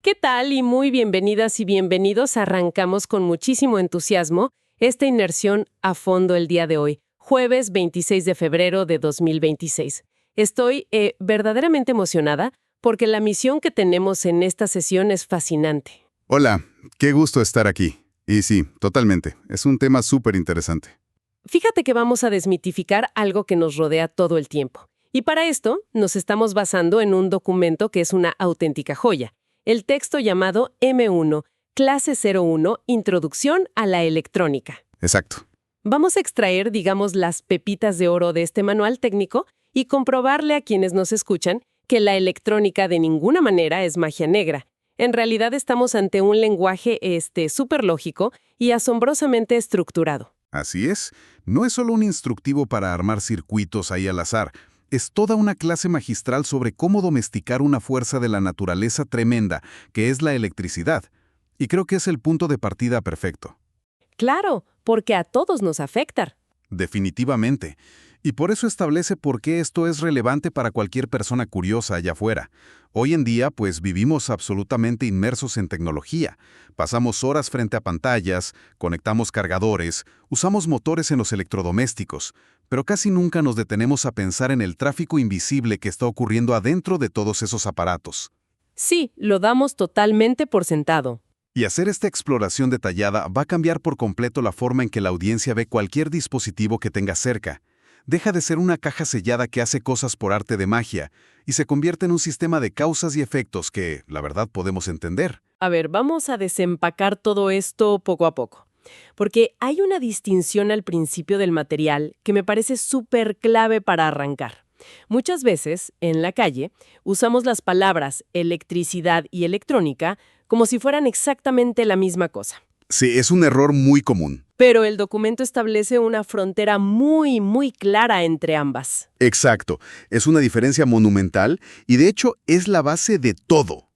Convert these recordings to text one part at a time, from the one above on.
¿Qué tal? Y muy bienvenidas y bienvenidos. Arrancamos con muchísimo entusiasmo esta inmersión a fondo el día de hoy, jueves 26 de febrero de 2026. Estoy verdaderamente emocionada porque la misión que tenemos en esta sesión es fascinante. Hola, qué gusto estar aquí. Y sí, totalmente. Es un tema súper interesante. Fíjate que vamos a desmitificar algo que nos rodea todo el tiempo. Y para esto nos estamos basando en un documento que es una auténtica joya. El texto llamado M1, Clase 01, Introducción a la Electrónica. Exacto. Vamos a extraer, digamos, las pepitas de oro de este manual técnico y comprobarle a quienes nos escuchan que la electrónica de ninguna manera es magia negra. En realidad estamos ante un lenguaje súper lógico y asombrosamente estructurado. Así es. No es solo un instructivo para armar circuitos ahí al azar. Es toda una clase magistral sobre cómo domesticar una fuerza de la naturaleza tremenda, que es la electricidad. Y creo que es el punto de partida perfecto. Claro, porque a todos nos afecta. Definitivamente. Y por eso establece por qué esto es relevante para cualquier persona curiosa allá afuera. Hoy en día, pues vivimos absolutamente inmersos en tecnología. Pasamos horas frente a pantallas, conectamos cargadores, usamos motores en los electrodomésticos, pero casi nunca nos detenemos a pensar en el tráfico invisible que está ocurriendo adentro de todos esos aparatos. Sí, lo damos totalmente por sentado. Y hacer esta exploración detallada va a cambiar por completo la forma en que la audiencia ve cualquier dispositivo que tenga cerca. Deja de ser una caja sellada que hace cosas por arte de magia y se convierte en un sistema de causas y efectos que, la verdad, podemos entender. A ver, vamos a desempacar todo esto poco a poco. Porque hay una distinción al principio del material que me parece súper clave para arrancar. Muchas veces, en la calle, usamos las palabras electricidad y electrónica como si fueran exactamente la misma cosa. Sí, es un error muy común. Pero el documento establece una frontera muy, muy clara entre ambas. Exacto. Es una diferencia monumental y de hecho es la base de todo.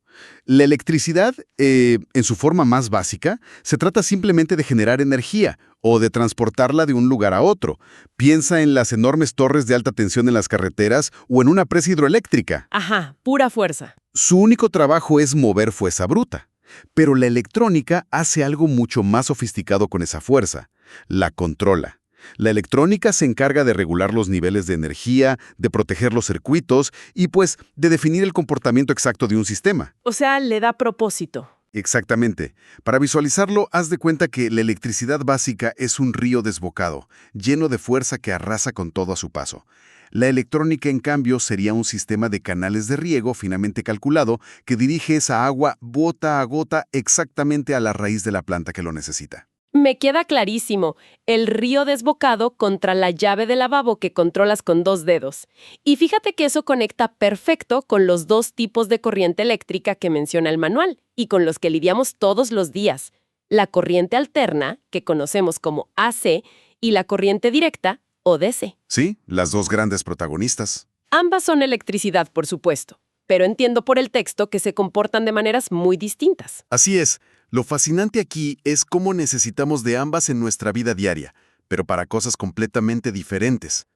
La electricidad, en su forma más básica, se trata simplemente de generar energía o de transportarla de un lugar a otro. Piensa en las enormes torres de alta tensión en las carreteras o en una presa hidroeléctrica. Ajá, pura fuerza. Su único trabajo es mover fuerza bruta. Pero la electrónica hace algo mucho más sofisticado con esa fuerza. La controla. La electrónica se encarga de regular los niveles de energía, de proteger los circuitos y, pues, de definir el comportamiento exacto de un sistema. O sea, le da propósito. Exactamente. Para visualizarlo, haz de cuenta que la electricidad básica es un río desbocado, lleno de fuerza que arrasa con todo a su paso. La electrónica, en cambio, sería un sistema de canales de riego finamente calculado que dirige esa agua gota a gota exactamente a la raíz de la planta que lo necesita. Me queda clarísimo, el río desbocado contra la llave de lavabo que controlas con 2 dedos. Y fíjate que eso conecta perfecto con los 2 tipos de corriente eléctrica que menciona el manual y con los que lidiamos todos los días. La corriente alterna, que conocemos como AC, y la corriente directa, o DC. Sí, las dos grandes protagonistas. Ambas son electricidad, por supuesto, pero entiendo por el texto que se comportan de maneras muy distintas. Así es. Lo fascinante aquí es cómo necesitamos de ambas en nuestra vida diaria, pero para cosas completamente diferentes.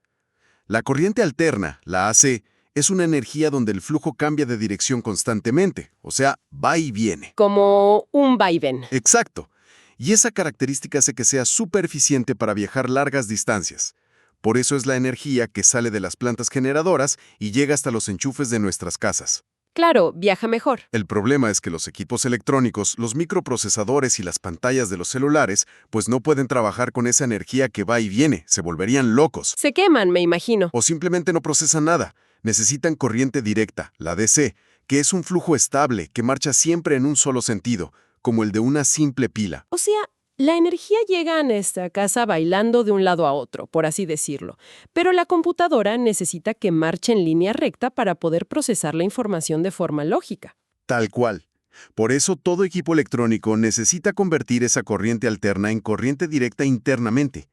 La corriente alterna, la AC, es una energía donde el flujo cambia de dirección constantemente, o sea, va y viene. Como un vaivén. Exacto. Y esa característica hace que sea súper eficiente para viajar largas distancias. Por eso es la energía que sale de las plantas generadoras y llega hasta los enchufes de nuestras casas. Claro, viaja mejor. El problema es que los equipos electrónicos, los microprocesadores y las pantallas de los celulares, pues no pueden trabajar con esa energía que va y viene, se volverían locos. Se queman, me imagino. O simplemente no procesan nada. Necesitan corriente directa, la DC, que es un flujo estable que marcha siempre en un solo sentido, como el de una simple pila. O sea, la energía llega a nuestra casa bailando de un lado a otro, por así decirlo, pero la computadora necesita que marche en línea recta para poder procesar la información de forma lógica. Tal cual. Por eso todo equipo electrónico necesita convertir esa corriente alterna en corriente directa internamente.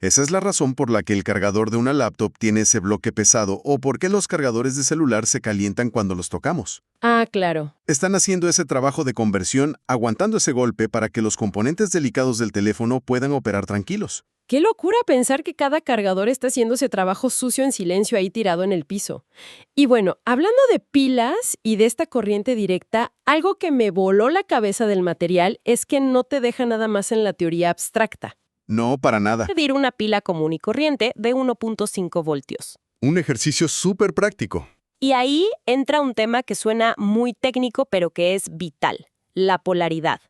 Esa es la razón por la que el cargador de una laptop tiene ese bloque pesado o por qué los cargadores de celular se calientan cuando los tocamos. Ah, claro. Están haciendo ese trabajo de conversión, aguantando ese golpe para que los componentes delicados del teléfono puedan operar tranquilos. Qué locura pensar que cada cargador está haciendo ese trabajo sucio en silencio ahí tirado en el piso. Y bueno, hablando de pilas y de esta corriente directa, algo que me voló la cabeza del material es que no te deja nada más en la teoría abstracta. No, para nada. Medir una pila común y corriente de 1.5 voltios. Un ejercicio súper práctico. Y ahí entra un tema que suena muy técnico, pero que es vital: la polaridad.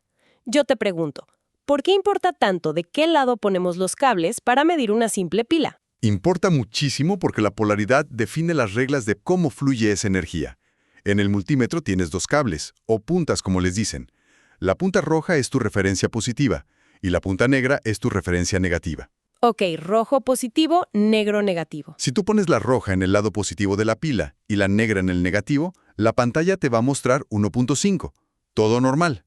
Yo te pregunto, ¿por qué importa tanto de qué lado ponemos los cables para medir una simple pila? Importa muchísimo porque la polaridad define las reglas de cómo fluye esa energía. En el multímetro tienes dos cables, o puntas como les dicen. La punta roja es tu referencia positiva y la punta negra es tu referencia negativa. Ok, rojo positivo, negro negativo. Si tú pones la roja en el lado positivo de la pila y la negra en el negativo, la pantalla te va a mostrar 1.5. Todo normal.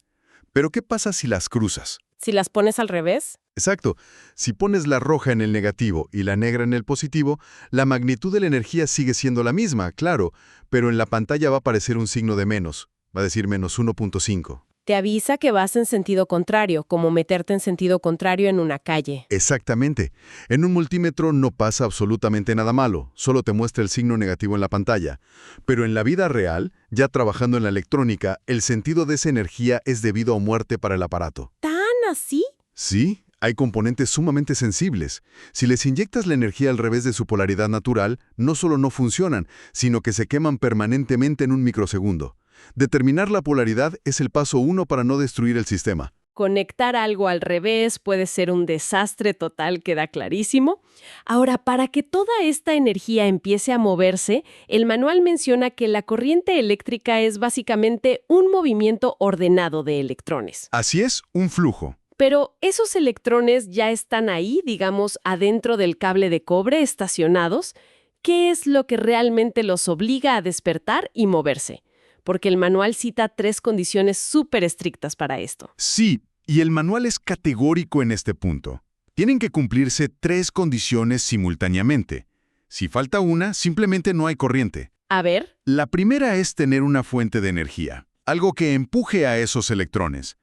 Pero ¿qué pasa si las cruzas? Si las pones al revés. Exacto. Si pones la roja en el negativo y la negra en el positivo, la magnitud de la energía sigue siendo la misma, claro, pero en la pantalla va a aparecer un signo de menos. Va a decir menos 1.5. Te avisa que vas en sentido contrario, como meterte en sentido contrario en una calle. Exactamente. En un multímetro no pasa absolutamente nada malo, solo te muestra el signo negativo en la pantalla. Pero en la vida real, ya trabajando en la electrónica, el sentido de esa energía es de vida o muerte para el aparato. ¿Tan así? Sí, hay componentes sumamente sensibles. Si les inyectas la energía al revés de su polaridad natural, no solo no funcionan, sino que se queman permanentemente en un microsegundo. Determinar la polaridad es el paso 1 para no destruir el sistema. Conectar algo al revés puede ser un desastre total, queda clarísimo. Ahora, para que toda esta energía empiece a moverse, el manual menciona que la corriente eléctrica es básicamente un movimiento ordenado de electrones. Así es, un flujo. Pero esos electrones ya están ahí, digamos, adentro del cable de cobre, estacionados. ¿Qué es lo que realmente los obliga a despertar y moverse? Porque el manual cita 3 condiciones súper estrictas para esto. Sí, y el manual es categórico en este punto. Tienen que cumplirse 3 condiciones simultáneamente. Si falta una, simplemente no hay corriente. A ver. La primera es tener una fuente de energía, algo que empuje a esos electrones.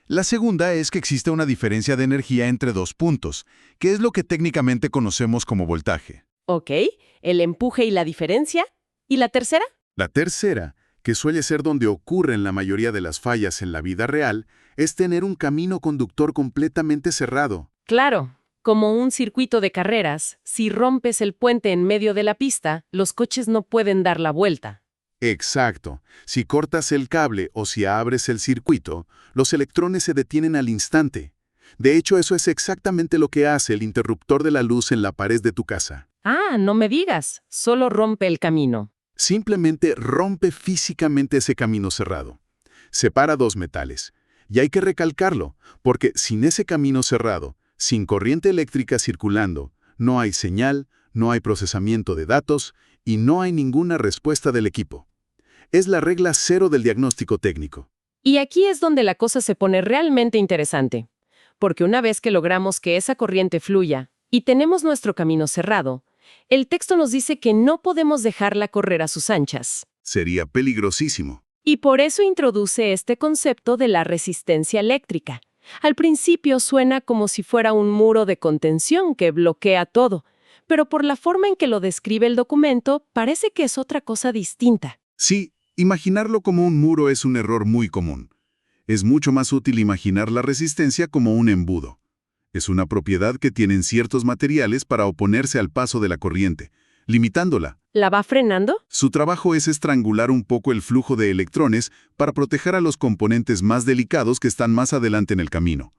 La segunda es que existe una diferencia de energía entre 2 puntos, que es lo que técnicamente conocemos como voltaje. Ok, el empuje y la diferencia. ¿Y la tercera? La tercera, que suele ser donde ocurren la mayoría de las fallas en la vida real, es tener un camino conductor completamente cerrado. Claro, como un circuito de carreras, si rompes el puente en medio de la pista, los coches no pueden dar la vuelta. Exacto. Si cortas el cable o si abres el circuito, los electrones se detienen al instante. De hecho, eso es exactamente lo que hace el interruptor de la luz en la pared de tu casa. Ah, no me digas, solo rompe el camino. Simplemente rompe físicamente ese camino cerrado. Separa 2 metales. Y hay que recalcarlo, porque sin ese camino cerrado, sin corriente eléctrica circulando, no hay señal, no hay procesamiento de datos y no hay ninguna respuesta del equipo. Es la regla 0 del diagnóstico técnico. Y aquí es donde la cosa se pone realmente interesante. Porque una vez que logramos que esa corriente fluya y tenemos nuestro camino cerrado, el texto nos dice que no podemos dejarla correr a sus anchas. Sería peligrosísimo. Y por eso introduce este concepto de la resistencia eléctrica. Al principio suena como si fuera un muro de contención que bloquea todo, pero por la forma en que lo describe el documento, parece que es otra cosa distinta. Sí, imaginarlo como un muro es un error muy común. Es mucho más útil imaginar la resistencia como un embudo. Es una propiedad que tienen ciertos materiales para oponerse al paso de la corriente, limitándola. ¿La va frenando? Su trabajo es estrangular un poco el flujo de electrones para proteger a los componentes más delicados que están más adelante en el camino.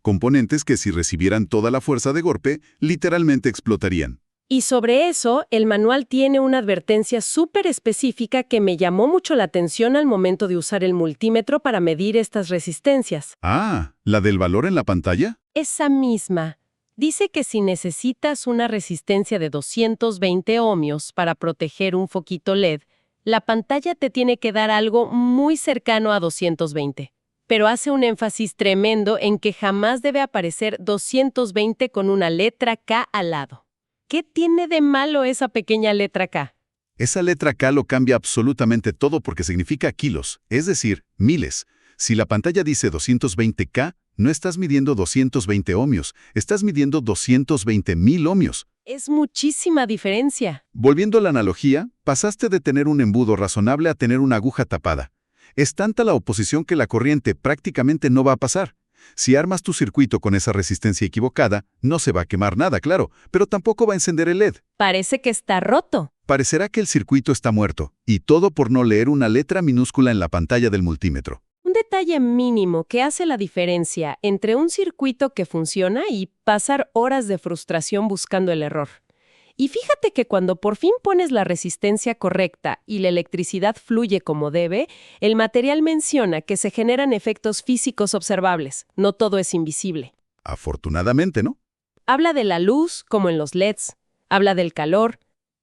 Componentes que si recibieran toda la fuerza de golpe, literalmente explotarían. Y sobre eso, el manual tiene una advertencia súper específica que me llamó mucho la atención al momento de usar el multímetro para medir estas resistencias. Ah, ¿la del valor en la pantalla? Esa misma. Dice que si necesitas una resistencia de 220 ohmios para proteger un foquito LED, la pantalla te tiene que dar algo muy cercano a 220. Pero hace un énfasis tremendo en que jamás debe aparecer 220 con una letra K al lado. ¿Qué tiene de malo esa pequeña letra K? Esa letra K lo cambia absolutamente todo porque significa kilos, es decir, miles. Si la pantalla dice 220K, No estás midiendo 220 ohmios, estás midiendo 220.000 ohmios. Es muchísima diferencia. Volviendo a la analogía, pasaste de tener un embudo razonable a tener una aguja tapada. Es tanta la oposición que la corriente prácticamente no va a pasar. Si armas tu circuito con esa resistencia equivocada, no se va a quemar nada, claro, pero tampoco va a encender el LED. Parece que está roto. Parecerá que el circuito está muerto, y todo por no leer una letra minúscula en la pantalla del multímetro. Un detalle mínimo que hace la diferencia entre un circuito que funciona y pasar horas de frustración buscando el error. Y fíjate que cuando por fin pones la resistencia correcta y la electricidad fluye como debe, el material menciona que se generan efectos físicos observables. No todo es invisible. Afortunadamente, ¿no? Habla de la luz, como en los LEDs. Habla del calor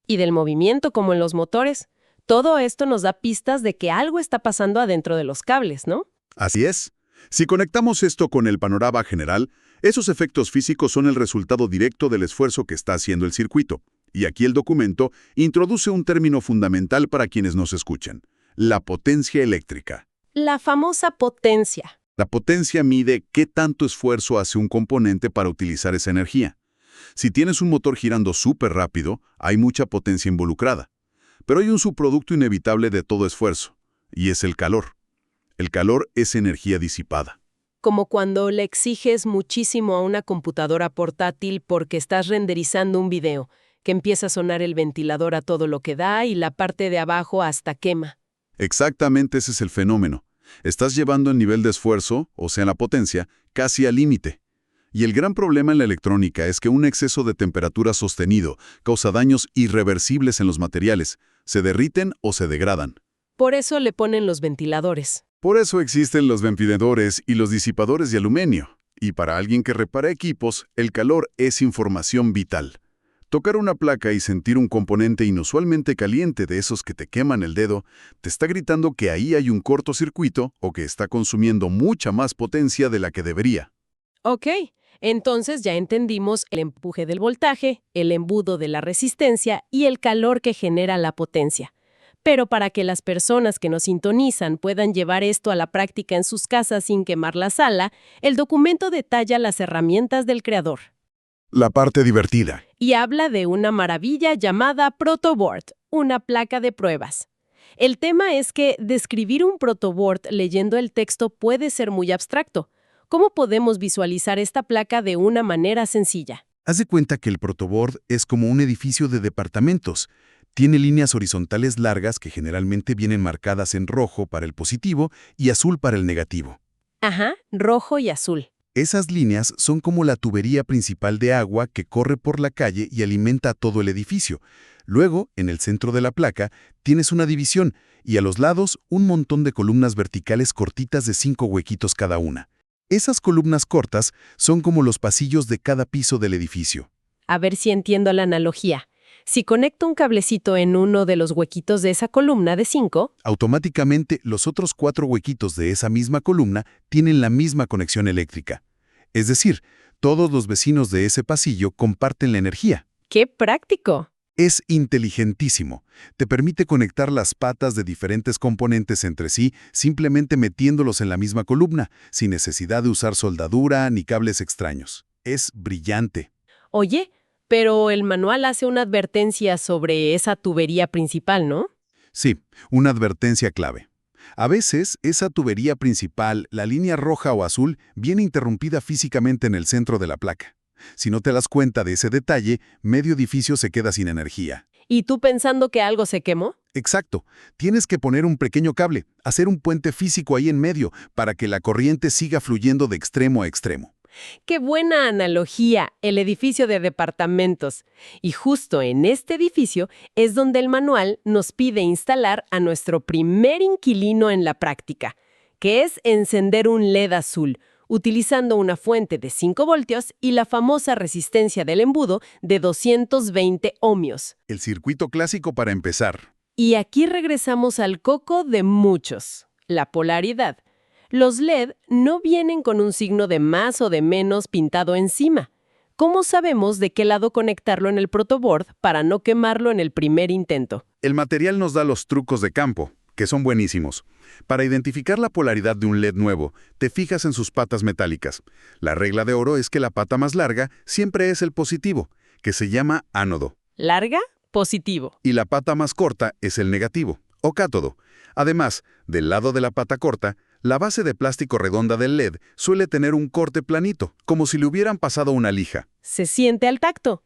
y del movimiento, como en los motores. Todo esto nos da pistas de que algo está pasando adentro de los cables, ¿no? Así es. Si conectamos esto con el panorama general, esos efectos físicos son el resultado directo del esfuerzo que está haciendo el circuito. Y aquí el documento introduce un término fundamental para quienes nos escuchan: la potencia eléctrica. La famosa potencia. La potencia mide qué tanto esfuerzo hace un componente para utilizar esa energía. Si tienes un motor girando súper rápido, hay mucha potencia involucrada. Pero hay un subproducto inevitable de todo esfuerzo, y es el calor. El calor es energía disipada. Como cuando le exiges muchísimo a una computadora portátil porque estás renderizando un video, que empieza a sonar el ventilador a todo lo que da y la parte de abajo hasta quema. Exactamente ese es el fenómeno. Estás llevando el nivel de esfuerzo, o sea la potencia, casi al límite. Y el gran problema en la electrónica es que un exceso de temperatura sostenido causa daños irreversibles en los materiales. Se derriten o se degradan. Por eso le ponen los ventiladores. Por eso existen los ventiladores y los disipadores de aluminio. Y para alguien que repara equipos, el calor es información vital. Tocar una placa y sentir un componente inusualmente caliente de esos que te queman el dedo, te está gritando que ahí hay un cortocircuito o que está consumiendo mucha más potencia de la que debería. Ok, entonces ya entendimos el empuje del voltaje, el embudo de la resistencia y el calor que genera la potencia. Pero para que las personas que nos sintonizan puedan llevar esto a la práctica en sus casas sin quemar la sala, el documento detalla las herramientas del creador. La parte divertida. Y habla de una maravilla llamada protoboard, una placa de pruebas. El tema es que describir un protoboard leyendo el texto puede ser muy abstracto. ¿Cómo podemos visualizar esta placa de una manera sencilla? Haz de cuenta que el protoboard es como un edificio de departamentos. Tiene líneas horizontales largas que generalmente vienen marcadas en rojo para el positivo y azul para el negativo. Ajá, rojo y azul. Esas líneas son como la tubería principal de agua que corre por la calle y alimenta todo el edificio. Luego, en el centro de la placa, tienes una división y a los lados un montón de columnas verticales cortitas de 5 huequitos cada una. Esas columnas cortas son como los pasillos de cada piso del edificio. A ver si entiendo la analogía. Si conecto un cablecito en uno de los huequitos de esa columna de 5, automáticamente los otros 4 huequitos de esa misma columna tienen la misma conexión eléctrica. Es decir, todos los vecinos de ese pasillo comparten la energía. ¡qué práctico! Es inteligentísimo. Te permite conectar las patas de diferentes componentes entre sí simplemente metiéndolos en la misma columna, sin necesidad de usar soldadura ni cables extraños. Es brillante. Oye, pero el manual hace una advertencia sobre esa tubería principal, ¿no? Sí, una advertencia clave. A veces, esa tubería principal, la línea roja o azul, viene interrumpida físicamente en el centro de la placa. Si no te das cuenta de ese detalle, medio edificio se queda sin energía. ¿Y tú pensando que algo se quemó? Exacto. Tienes que poner un pequeño cable, hacer un puente físico ahí en medio, para que la corriente siga fluyendo de extremo a extremo. ¡Qué buena analogía! El edificio de departamentos. Y justo en este edificio es donde el manual nos pide instalar a nuestro primer inquilino en la práctica, que es encender un LED azul, utilizando una fuente de 5 voltios y la famosa resistencia del embudo de 220 ohmios. El circuito clásico para empezar. Y aquí regresamos al coco de muchos, la polaridad. Los LED no vienen con un signo de más o de menos pintado encima. ¿Cómo sabemos de qué lado conectarlo en el protoboard para no quemarlo en el primer intento? El material nos da los trucos de campo. que son buenísimos. Para identificar la polaridad de un LED nuevo, te fijas en sus patas metálicas. La regla de oro es que la pata más larga siempre es el positivo, que se llama ánodo. ¿Larga? Positivo. Y la pata más corta es el negativo, o cátodo. Además, del lado de la pata corta, la base de plástico redonda del LED suele tener un corte planito, como si le hubieran pasado una lija. Se siente al tacto.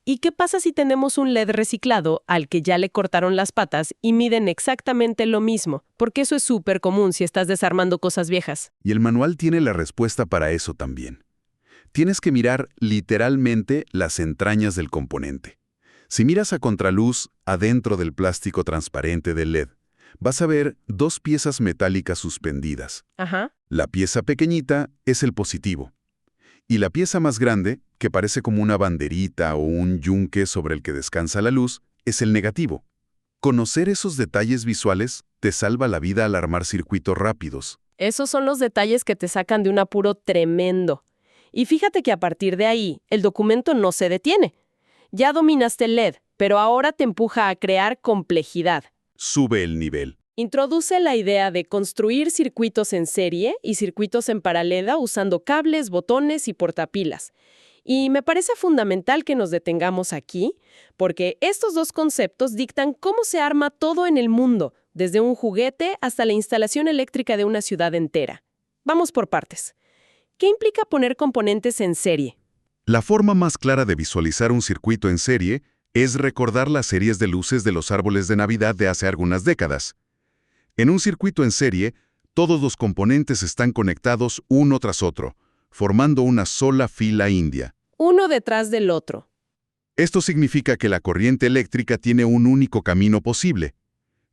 ¿Y qué pasa si tenemos un LED reciclado al que ya le cortaron las patas y miden exactamente lo mismo? Porque eso es súper común si estás desarmando cosas viejas. Y el manual tiene la respuesta para eso también. Tienes que mirar literalmente las entrañas del componente. Si miras a contraluz adentro del plástico transparente del LED, vas a ver dos piezas metálicas suspendidas. Ajá. La pieza pequeñita es el positivo. Y la pieza más grande, que parece como una banderita o un yunque sobre el que descansa la luz, es el negativo. Conocer esos detalles visuales te salva la vida al armar circuitos rápidos. Esos son los detalles que te sacan de un apuro tremendo. Y fíjate que a partir de ahí, el documento no se detiene. Ya dominaste el LED, pero ahora te empuja a crear complejidad. Sube el nivel. Introduce la idea de construir circuitos en serie y circuitos en paralela usando cables, botones y portapilas. Y me parece fundamental que nos detengamos aquí, porque estos dos conceptos dictan cómo se arma todo en el mundo, desde un juguete hasta la instalación eléctrica de una ciudad entera. Vamos por partes. ¿Qué implica poner componentes en serie? La forma más clara de visualizar un circuito en serie es recordar las series de luces de los árboles de Navidad de hace algunas décadas. En un circuito en serie, todos los componentes están conectados uno tras otro, formando una sola fila india. Uno detrás del otro. Esto significa que la corriente eléctrica tiene un único camino posible.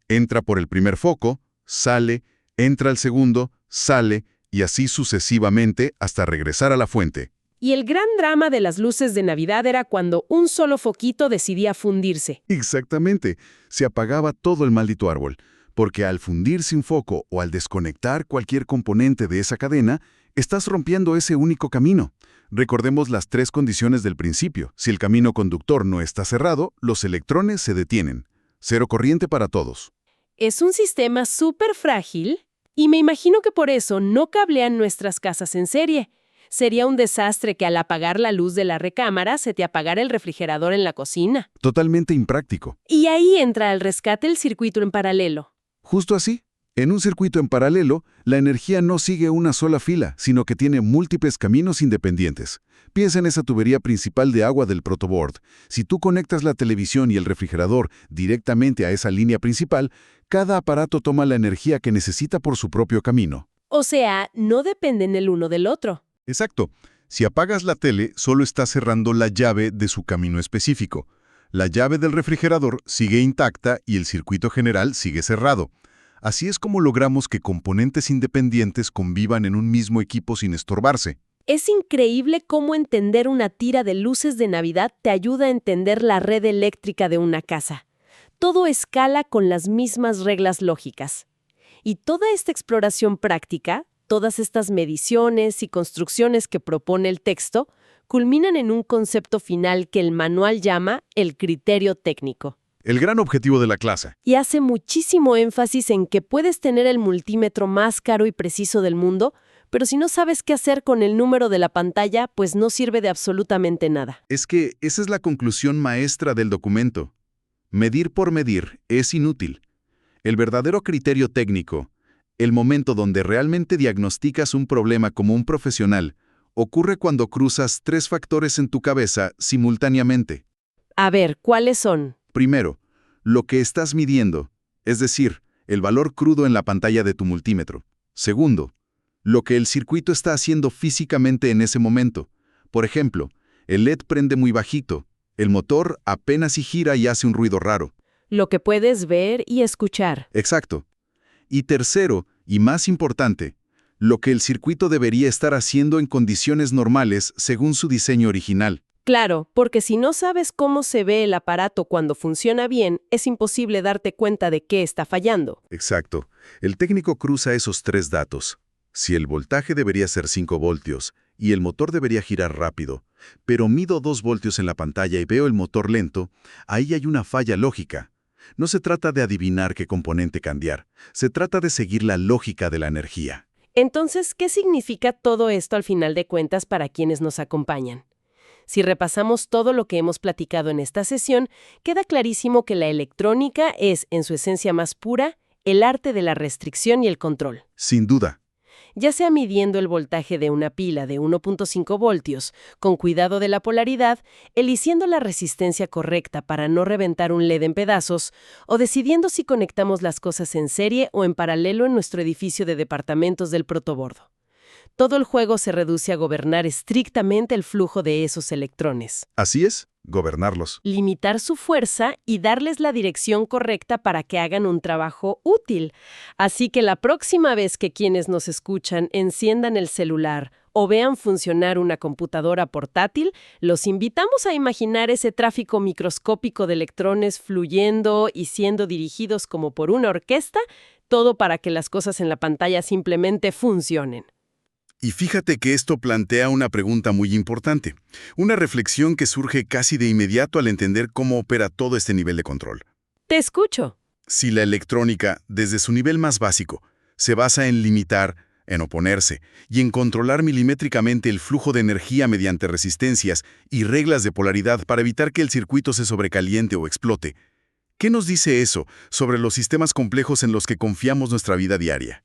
Entra por el primer foco, sale, entra al segundo, sale, y así sucesivamente hasta regresar a la fuente. Y el gran drama de las luces de Navidad era cuando un solo foquito decidía fundirse. Exactamente, se apagaba todo el maldito árbol, porque al fundirse un foco o al desconectar cualquier componente de esa cadena, estás rompiendo ese único camino. Recordemos las tres condiciones del principio. Si el camino conductor no está cerrado, los electrones se detienen. Cero corriente para todos. Es un sistema súper frágil y me imagino que por eso no cablean nuestras casas en serie. Sería un desastre que al apagar la luz de la recámara se te apagara el refrigerador en la cocina. Totalmente impráctico. Y ahí entra al rescate el circuito en paralelo. Justo así. En un circuito en paralelo, la energía no sigue una sola fila, sino que tiene múltiples caminos independientes. Piensa en esa tubería principal de agua del protoboard. Si tú conectas la televisión y el refrigerador directamente a esa línea principal, cada aparato toma la energía que necesita por su propio camino. O sea, no dependen el uno del otro. Exacto. Si apagas la tele, solo estás cerrando la llave de su camino específico. La llave del refrigerador sigue intacta y el circuito general sigue cerrado. Así es como logramos que componentes independientes convivan en un mismo equipo sin estorbarse. Es increíble cómo entender una tira de luces de Navidad te ayuda a entender la red eléctrica de una casa. Todo escala con las mismas reglas lógicas. Y toda esta exploración práctica, todas estas mediciones y construcciones que propone el texto, culminan en un concepto final que el manual llama el criterio técnico. El gran objetivo de la clase. Y hace muchísimo énfasis en que puedes tener el multímetro más caro y preciso del mundo, pero si no sabes qué hacer con el número de la pantalla, pues no sirve de absolutamente nada. Es que esa es la conclusión maestra del documento. Medir por medir es inútil. El verdadero criterio técnico, el momento donde realmente diagnosticas un problema como un profesional, ocurre cuando cruzas tres factores en tu cabeza simultáneamente. A ver, ¿cuáles son? Primero, lo que estás midiendo, es decir, el valor crudo en la pantalla de tu multímetro. Segundo, lo que el circuito está haciendo físicamente en ese momento. Por ejemplo, el LED prende muy bajito, el motor apenas si gira y hace un ruido raro. Lo que puedes ver y escuchar. Exacto. Y tercero, y más importante, lo que el circuito debería estar haciendo en condiciones normales según su diseño original. Claro, porque si no sabes cómo se ve el aparato cuando funciona bien, es imposible darte cuenta de qué está fallando. Exacto. El técnico cruza esos tres datos. Si el voltaje debería ser 5 voltios y el motor debería girar rápido, pero mido 2 voltios en la pantalla y veo el motor lento, ahí hay una falla lógica. No se trata de adivinar qué componente cambiar, se trata de seguir la lógica de la energía. Entonces, ¿qué significa todo esto al final de cuentas para quienes nos acompañan? Si repasamos todo lo que hemos platicado en esta sesión, queda clarísimo que la electrónica es, en su esencia más pura, el arte de la restricción y el control. Sin duda. Ya sea midiendo el voltaje de una pila de 1.5 voltios, con cuidado de la polaridad, eligiendo la resistencia correcta para no reventar un LED en pedazos, o decidiendo si conectamos las cosas en serie o en paralelo en nuestro edificio de departamentos del protobordo. Todo el juego se reduce a gobernar estrictamente el flujo de esos electrones. Así es, gobernarlos. Limitar su fuerza y darles la dirección correcta para que hagan un trabajo útil. Así que la próxima vez que quienes nos escuchan enciendan el celular o vean funcionar una computadora portátil, los invitamos a imaginar ese tráfico microscópico de electrones fluyendo y siendo dirigidos como por una orquesta, todo para que las cosas en la pantalla simplemente funcionen. Y fíjate que esto plantea una pregunta muy importante, una reflexión que surge casi de inmediato al entender cómo opera todo este nivel de control. Te escucho. Si la electrónica, desde su nivel más básico, se basa en limitar, en oponerse y en controlar milimétricamente el flujo de energía mediante resistencias y reglas de polaridad para evitar que el circuito se sobrecaliente o explote, ¿qué nos dice eso sobre los sistemas complejos en los que confiamos nuestra vida diaria?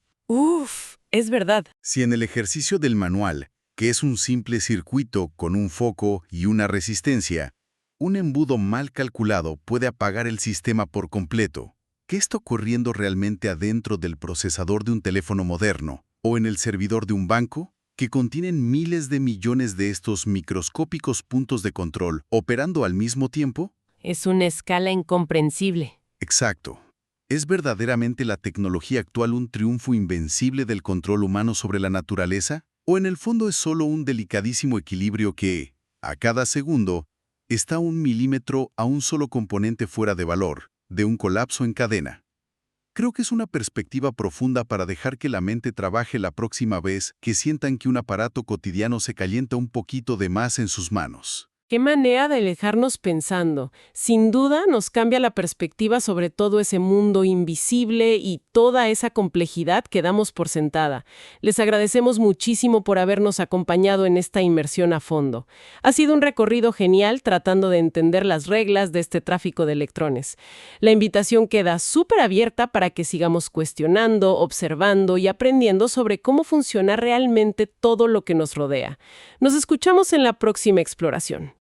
Es verdad. Si en el ejercicio del manual, que es un simple circuito con un foco y una resistencia, un embudo mal calculado puede apagar el sistema por completo, ¿qué está ocurriendo realmente adentro del procesador de un teléfono moderno o en el servidor de un banco, que contienen miles de millones de estos microscópicos puntos de control operando al mismo tiempo? Es una escala incomprensible. Exacto. ¿Es verdaderamente la tecnología actual un triunfo invencible del control humano sobre la naturaleza? ¿O en el fondo es solo un delicadísimo equilibrio que, a cada segundo, está un milímetro a un solo componente fuera de valor, de un colapso en cadena? Creo que es una perspectiva profunda para dejar que la mente trabaje la próxima vez que sientan que un aparato cotidiano se calienta un poquito de más en sus manos. Qué manera de dejarnos pensando. Sin duda nos cambia la perspectiva sobre todo ese mundo invisible y toda esa complejidad que damos por sentada. Les agradecemos muchísimo por habernos acompañado en esta inmersión a fondo. Ha sido un recorrido genial tratando de entender las reglas de este tráfico de electrones. La invitación queda súper abierta para que sigamos cuestionando, observando y aprendiendo sobre cómo funciona realmente todo lo que nos rodea. Nos escuchamos en la próxima exploración.